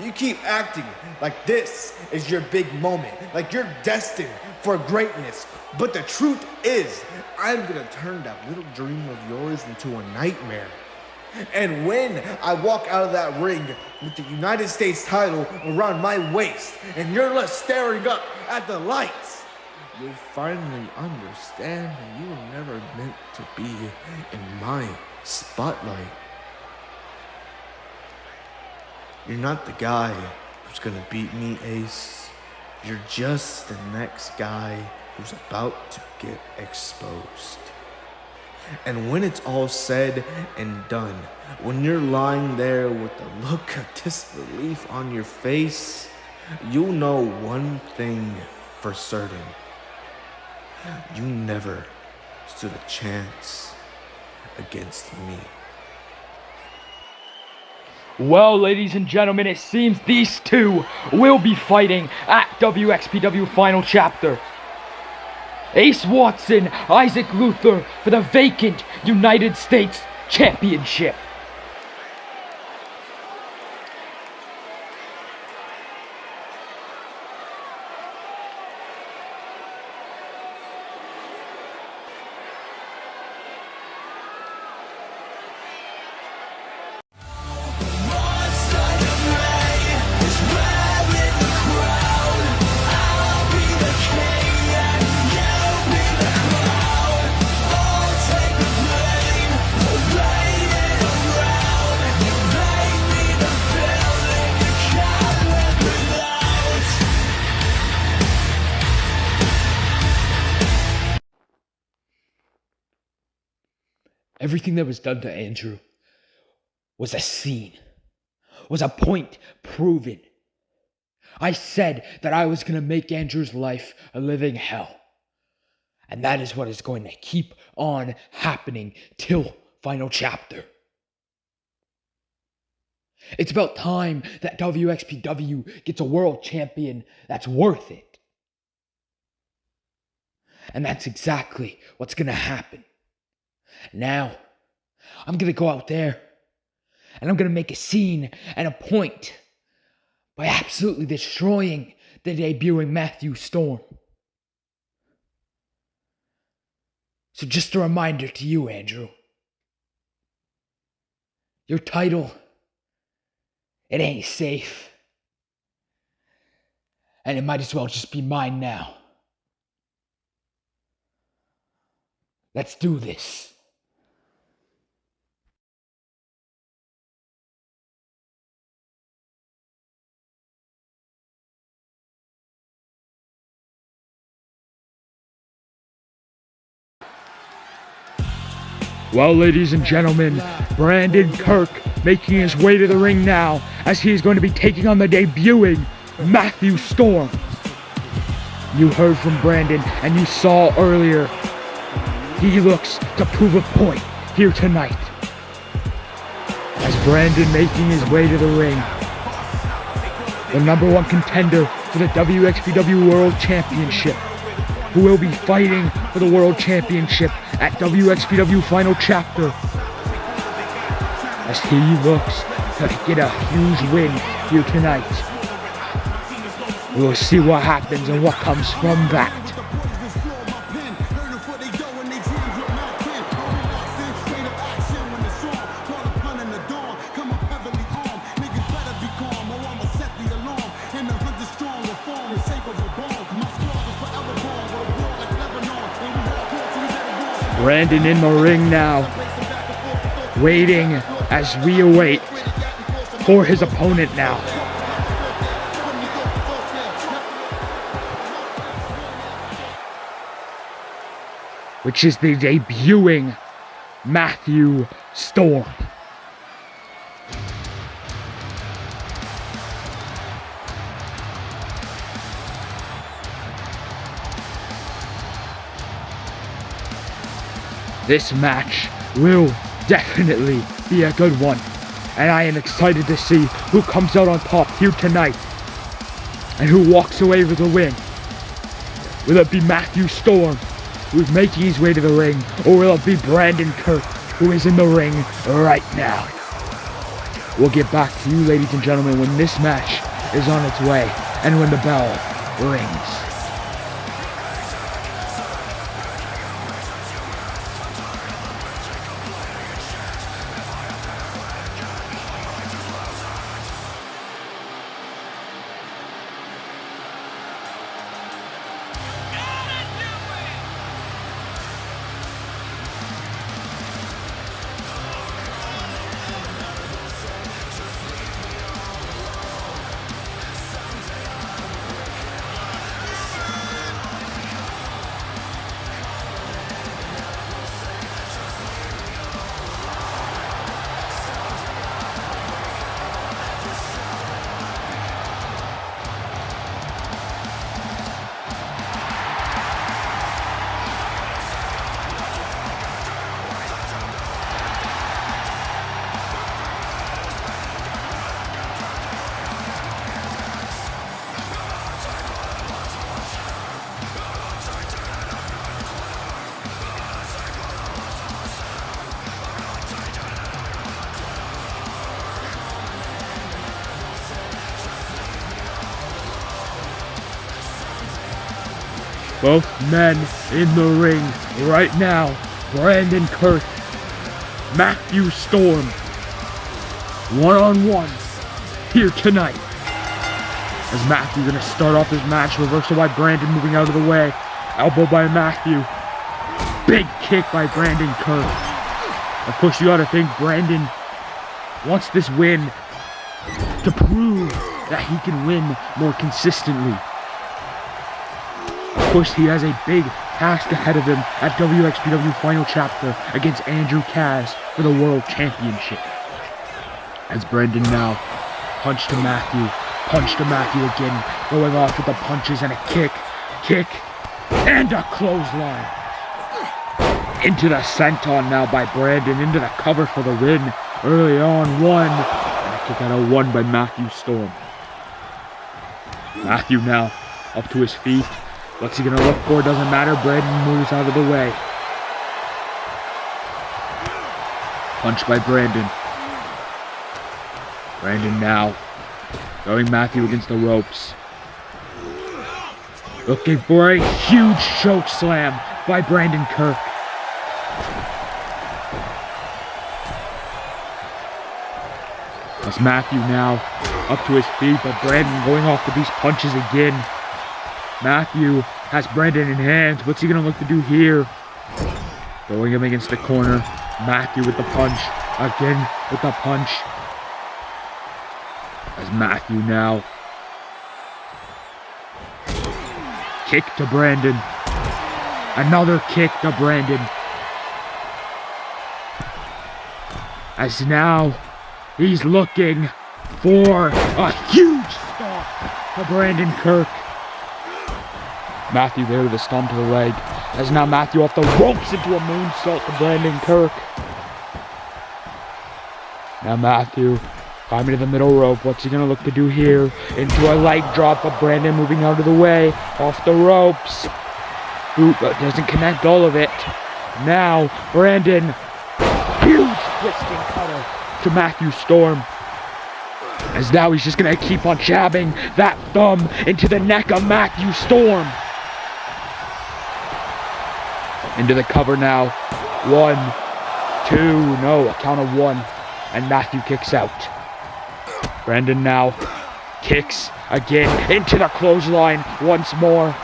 You keep acting like this is your big moment, like you're destined for greatness. But the truth is, I'm gonna turn that little dream of yours into a nightmare. And when I walk out of that ring with the United States title around my waist, and you're left staring up at the lights, you'll finally understand that you were never meant to be in my spotlight. You're not the guy who's gonna beat me, Ace. You're just the next guy who's about to get exposed. And when it's all said and done, when you're lying there with the look of disbelief on your face, you'll know one thing for certain. You never stood a chance against me. Well, ladies and gentlemen, it seems these two will be fighting at WXPW Final Chapter. Ace Watson, Isaac Luthor for the vacant United States Championship. Everything that was done to Andrew was a scene, was a point proven. I said that I was going to make Andrew's life a living hell. And that is what is going to keep on happening till Final Chapter. It's about time that WXPW gets a world champion that's worth it. And that's exactly what's going to happen. Now, I'm going to go out there and I'm going to make a scene and a point by absolutely destroying the debuting Matthew Storm. So just a reminder to you, Andrew. Your title, it ain't safe. And it might as well just be mine now. Let's do this. Well, ladies and gentlemen, Brandon Kirk making his way to the ring now as he is going to be taking on the debuting Matthew Storm. You heard from Brandon and you saw earlier, he looks to prove a point here tonight. As Brandon making his way to the ring, the #1 contender for the WXPW World Championship, who will be fighting for the World Championship at WXPW Final Chapter, as he looks to get a huge win here tonight. We'll see what happens and what comes from that. Brandon in the ring now, waiting as we await for his opponent now. Which is the debuting Matthew Storm. This match will definitely be a good one, and I am excited to see who comes out on top here tonight and who walks away with a win. Will it be Matthew Storm, who's making his way to the ring, or will it be Brandon Kirk, who is in the ring right now? We'll get back to you, ladies and gentlemen, when this match is on its way and when the bell rings. Both men in the ring right now. Brandon Kirk, Matthew Storm, one-on-one here tonight. As Matthew gonna start off this match, reversal by Brandon, moving out of the way. Elbow by Matthew. Big kick by Brandon Kirk. Of course, you gotta think Brandon wants this win to prove that he can win more consistently. Of course, he has a big task ahead of him at WXPW Final Chapter against Andrew Kaz for the World Championship. As Brandon now punch to Matthew again, going off with the punches and a kick, and a clothesline. Into the senton now by Brandon, into the cover for the win. Early on, one, and a kick out of one by Matthew Storm. Matthew now up to his feet. What's he gonna look for? Doesn't matter. Brandon moves out of the way. Punch by Brandon. Brandon now throwing Matthew against the ropes. Looking for a huge choke slam by Brandon Kirk. As Matthew now up to his feet, but Brandon going off with these punches again. Matthew has Brandon in hands. What's he going to look to do here? Throwing him against the corner. Matthew with the punch. Again with the punch. As Matthew now. Kick to Brandon. Another kick to Brandon. as now he's looking for a huge stomp to Brandon Kirk. Matthew there with a stomp to the leg, as now Matthew off the ropes into a moonsault to Brandon Kirk. Now Matthew climbing to the middle rope. What's he gonna look to do here? Into a leg drop, but Brandon moving out of the way. Off the ropes. Boot, but doesn't connect all of it. Now Brandon, huge twisting cutter to Matthew Storm. As now he's just gonna keep on jabbing that thumb into the neck of Matthew Storm. Into the cover now. 1, 2, no, a count of 1. And Matthew kicks out. Brandon now kicks again into the clothesline once more.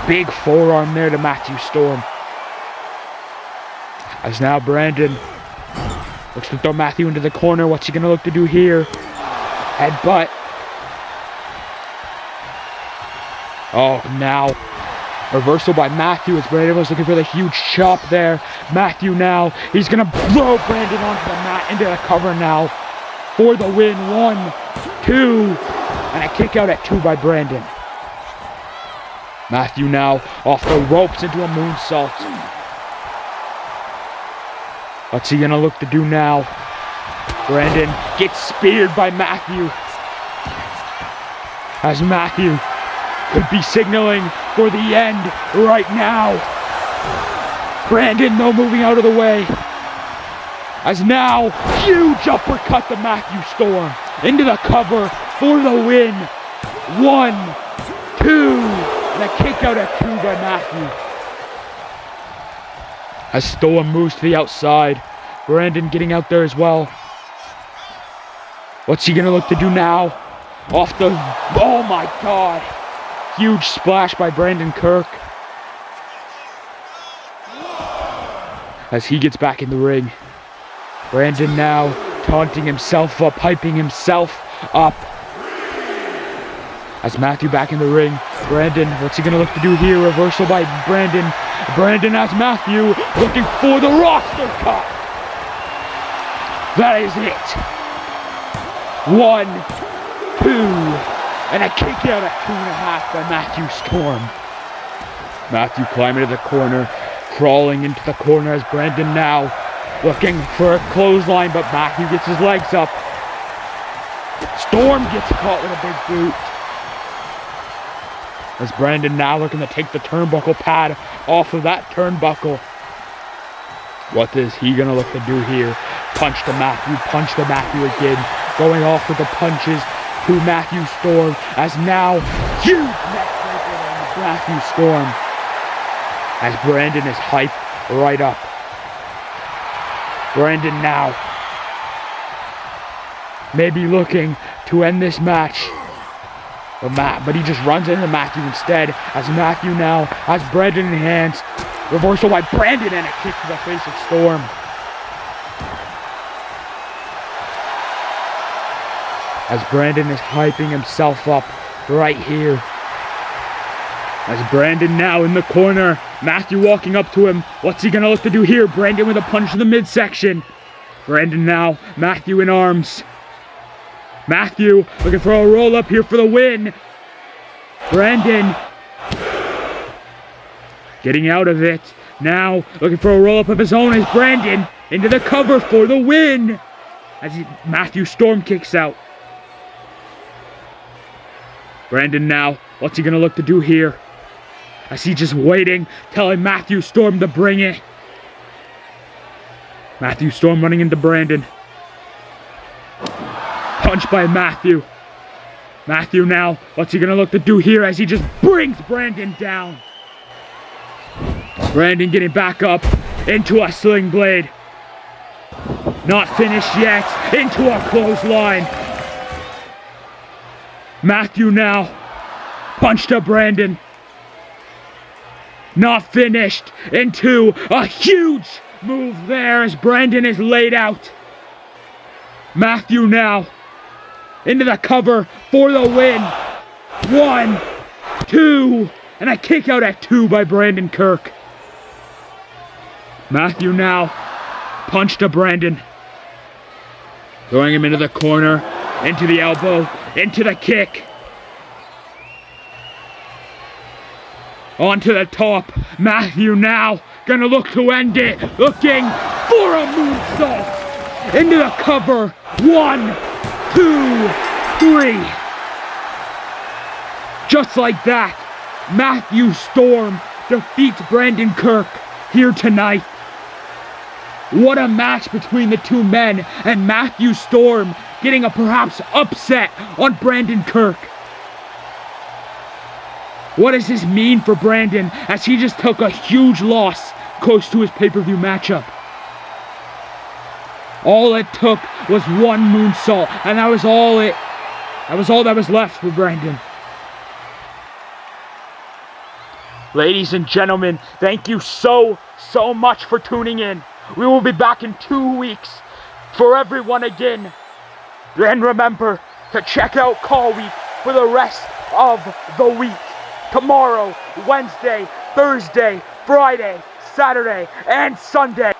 Big forearm there to Matthew Storm. As now Brandon looks to throw Matthew into the corner. What's he gonna look to do here? Headbutt. Oh, now reversal by Matthew as Brandon was looking for the huge chop there. Matthew now, he's gonna blow Brandon onto the mat, into the cover now for the win. 1, 2, and a kick out at 2 by Brandon. Matthew now off the ropes into a moonsault. What's he gonna look to do now? Brandon gets speared by Matthew, as Matthew could be signaling for the end right now. Brandon though moving out of the way, as now huge uppercut to Matthew Storm into the cover for the win. 1, 2, and a kick out at 2 by Matthew. As Storm moves to the outside, Brandon getting out there as well. What's he gonna look to do now? Off the, oh my God. Huge splash by Brandon Kirk. As he gets back in the ring. Brandon now taunting himself up, hyping himself up. As Matthew back in the ring. Brandon, what's he gonna look to do here? Reversal by Brandon. Brandon has Matthew looking for the roster cut. That is it. 1, 2, and a kick out at 2.5 by Matthew Storm. Matthew climbing to the corner, crawling into the corner as Brandon now looking for a clothesline, but Matthew gets his legs up. Storm gets caught with a big boot. As Brandon now looking to take the turnbuckle pad off of that turnbuckle. What is he gonna look to do here? Punch to Matthew again. Going off with the punches to Matthew Storm, as now huge neckbreaker on Matthew Storm. As Brandon is hyped right up. Brandon now maybe looking to end this match. But he just runs into Matthew instead, as Matthew now has Brandon in hands. Reversal by Brandon and a kick to the face of Storm. As Brandon is hyping himself up right here. As Brandon now in the corner. Matthew walking up to him. What's he gonna look to do here? Brandon with a punch in the midsection. Brandon now, Matthew in arms. Matthew looking for a roll up here for the win. Brandon getting out of it. Now looking for a roll up of his own as Brandon into the cover for the win. As Matthew Storm kicks out. Brandon now, what's he gonna look to do here? As he just waiting, telling Matthew Storm to bring it. Matthew Storm running into Brandon. Punch by Matthew. Matthew now, what's he gonna look to do here as he just brings Brandon down. Brandon getting back up into a sling blade. Not finished yet, into a clothesline. Matthew now, punch to Brandon. Not finished, into a huge move there as Brandon is laid out. Matthew now, into the cover for the win. 1, 2, and a kick out at 2 by Brandon Kirk. Matthew now punch to Brandon. Throwing him into the corner, into the elbow, into the kick. Onto the top. Matthew now gonna look to end it. Looking for a moonsault. Into the cover. 1, 2, 3. Just like that, Matthew Storm defeats Brandon Kirk here tonight. What a match between the two men, and Matthew Storm getting a perhaps upset on Brandon Kirk. What does this mean for Brandon as he just took a huge loss close to his pay-per-view matchup? All it took was one moonsault, and that was all that was left for Brandon. Ladies and gentlemen, thank you so much for tuning in. We will be back in 2 weeks for everyone again. Then remember to check out Call Week for the rest of the week. Tomorrow, Wednesday, Thursday, Friday, Saturday, and Sunday.